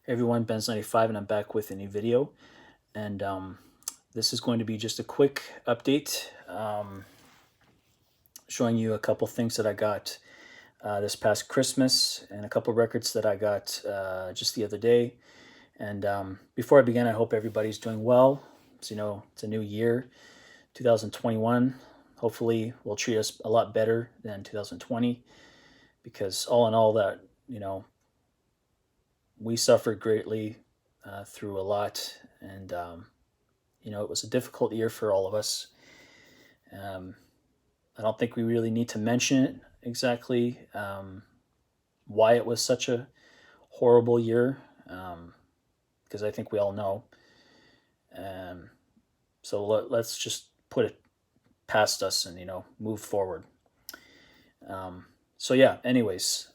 Hey everyone, Ben's95, and I'm back with a new video. And this is going to be just a quick update, showing you a couple things that I got this past Christmas and a couple records that I got just the other day. And before I begin, I hope everybody's doing well. So, it's a new year, 2021. Hopefully, will treat us a lot better than 2020, because all in all, that we suffered greatly through a lot, and it was a difficult year for all of us. Um, I don't think we really need to mention it exactly, why it was such a horrible year, because I think we all know. Um, so let's just put it past us and move forward. So yeah. Anyways,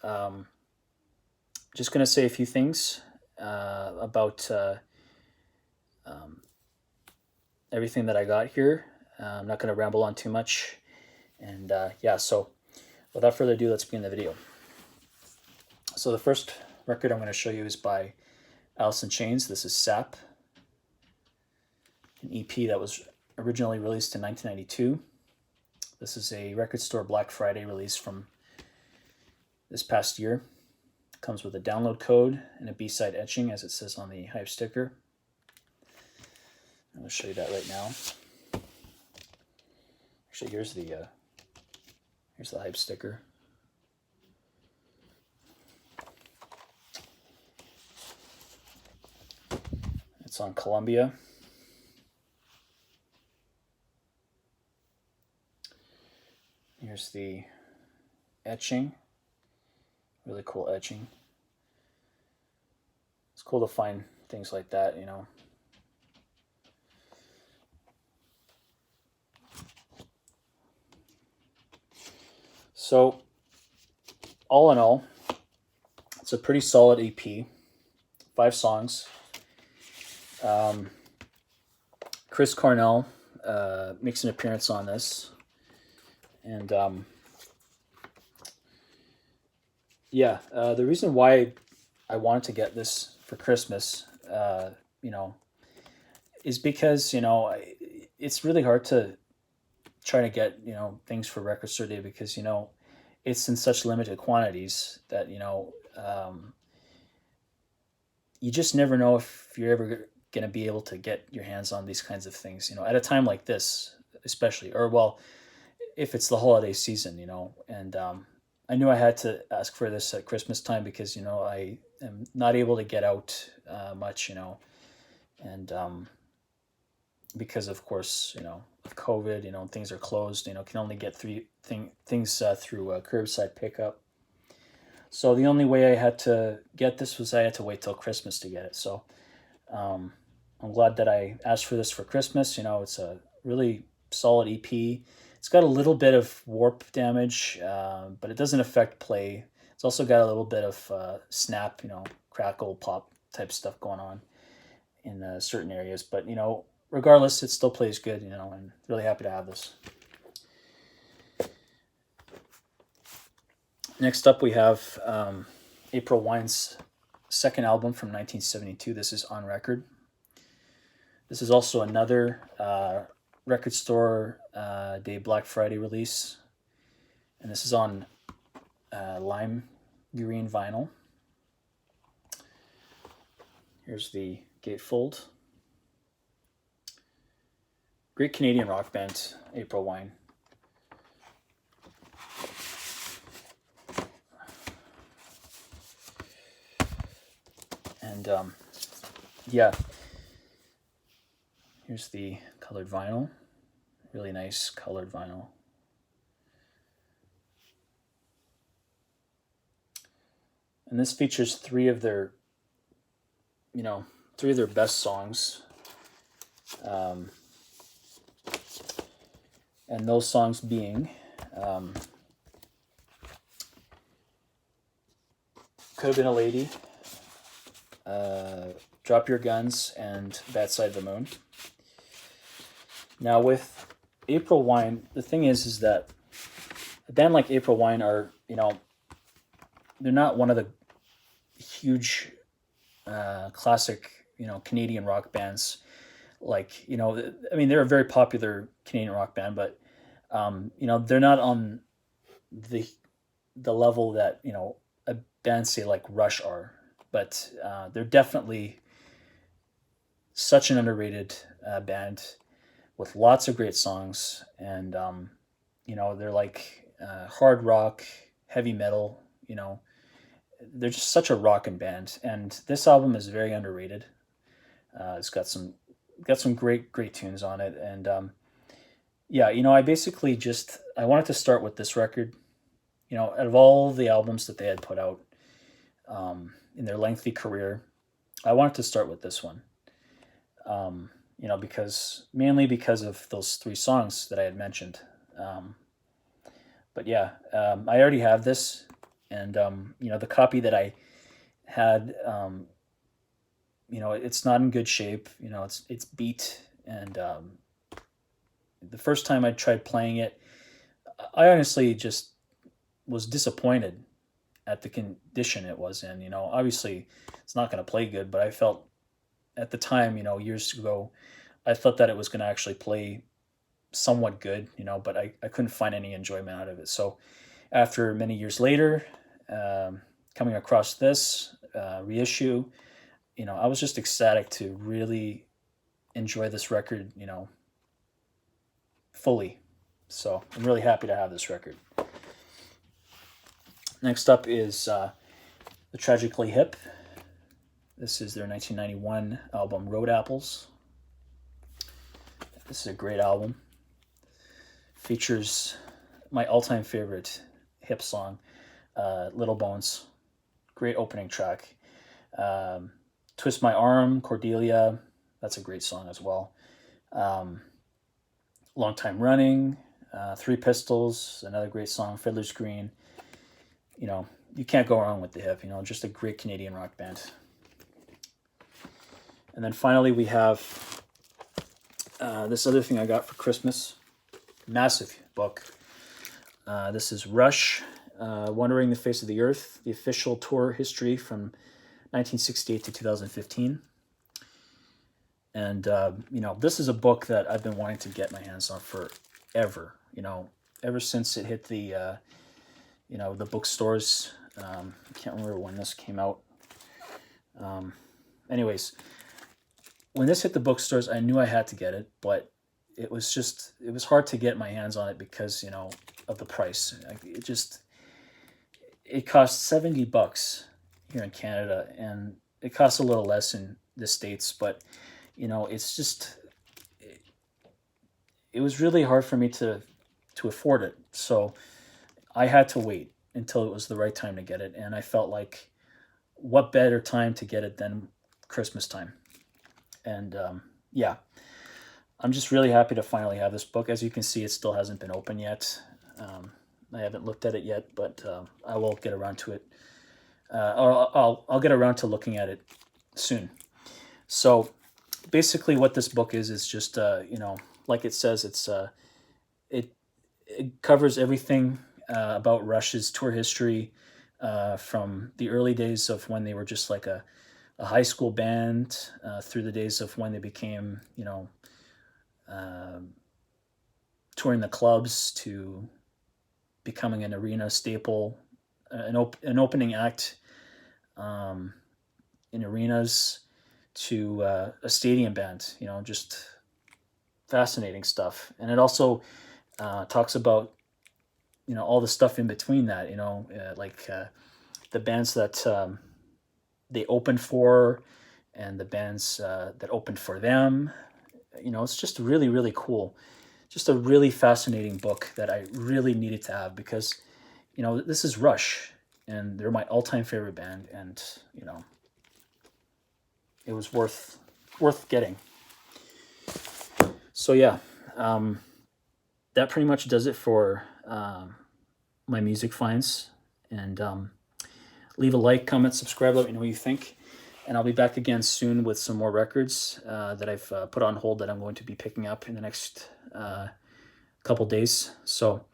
just gonna say a few things about everything that I got here. I'm not gonna ramble on too much. And yeah, so without further ado, let's begin the video. So the first record I'm going to show you is by Allison Chains. This is Sap, an EP that was originally released in 1992. This is a record store Black Friday release from this past year. It comes with a download code and a B-side etching, as it says on the Hype sticker. I'm going to show you that right now. Actually, here's the Hype sticker. It's on Columbia. Here's the etching. Really cool etching. It's cool to find things like that, So, all in all, it's a pretty solid EP. 5 songs. Chris Cornell makes an appearance on this. And the reason why I wanted to get this for Christmas, is because, it's really hard to try to get, things for Record Store Day, because, it's in such limited quantities that, you just never know if you're ever going to be able to get your hands on these kinds of things, at a time like this, especially, or well, if it's the holiday season, and I knew I had to ask for this at Christmas time because, I am not able to get out much, and because of course, of COVID, things are closed, can only get things through curbside pickup. So the only way I had to get this was I had to wait till Christmas to get it. So I'm glad that I asked for this for Christmas. It's a really solid EP. It's got a little bit of warp damage, but it doesn't affect play. It's also got a little bit of snap, crackle, pop type stuff going on in certain areas. But, regardless, it still plays good, and really happy to have this. Next up, we have April Wine's second album from 1972. This is On Record. This is also another Record Store Day Black Friday release. And this is on lime green vinyl. Here's the gatefold. Great Canadian rock band, April Wine. And here's the colored vinyl. Really nice colored vinyl. And this features three of their best songs. And those songs being Could Have Been a Lady, Drop Your Guns, and Bad Side of the Moon. Now with April Wine, the thing is that a band like April Wine are, they're not one of the huge classic, Canadian rock bands. Like, I mean, they're a very popular Canadian rock band, but they're not on the level that a band say like Rush are, but they're definitely such an underrated band with lots of great songs, and they're like hard rock, heavy metal. They're just such a rockin' band, and this album is very underrated. It's got some great tunes on it, and yeah, I basically just I wanted to start with this record. Out of all the albums that they had put out in their lengthy career, I wanted to start with this one. Because mainly because of those three songs that I had mentioned. Um, but yeah, I already have this, and the copy that I had, it's not in good shape. It's beat, and the first time I tried playing it, I honestly just was disappointed at the condition it was in. Obviously it's not going to play good, but I felt at the time, years ago, I thought that it was going to actually play somewhat good, but I couldn't find any enjoyment out of it. So after many years later, coming across this reissue, I was just ecstatic to really enjoy this record, fully. So I'm really happy to have this record. Next up is TheTragically Hip. This is their 1991 album, Road Apples. This is a great album. Features my all-time favorite Hip song, Little Bones. Great opening track. Twist My Arm, Cordelia. That's a great song as well. Long Time Running, Three Pistols, another great song, Fiddler's Green. You can't go wrong with the Hip. Just a great Canadian rock band. And then finally we have this other thing I got for Christmas. Massive book. This is Rush, Wandering the Face of the Earth, the official tour history from 1968 to 2015. And, this is a book that I've been wanting to get my hands on forever, ever since it hit the bookstores. I can't remember when this came out. Anyways, when this hit the bookstores, I knew I had to get it, but it was hard to get my hands on it because, of the price. It cost $70 here in Canada, and it costs a little less in the States, but, it was really hard for me to afford it. So I had to wait until it was the right time to get it. And I felt like what better time to get it than Christmas time. And yeah, I'm just really happy to finally have this book. As you can see, it still hasn't been open yet. I haven't looked at it yet, but I will get around to it. Or I'll get around to looking at it soon. So basically what this book is just, like it says, it covers everything about Rush's tour history from the early days of when they were just like a high school band through the days of when they became, touring the clubs to becoming an arena staple, an opening act in arenas to a stadium band, just fascinating stuff. And it also talks about, all the stuff in between that, like the bands that they opened for and the bands that opened for them. It's just really, really cool. Just a really fascinating book that I really needed to have because, this is Rush and they're my all-time favorite band, and, it was worth getting. So yeah, that pretty much does it for my music finds. And leave a like, comment, subscribe, let me know what you think. And I'll be back again soon with some more records that I've put on hold that I'm going to be picking up in the next couple days. So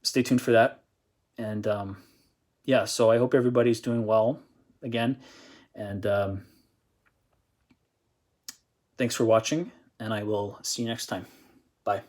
stay tuned for that. And yeah, so I hope everybody's doing well. again. And thanks for watching, and I will see you next time. Bye.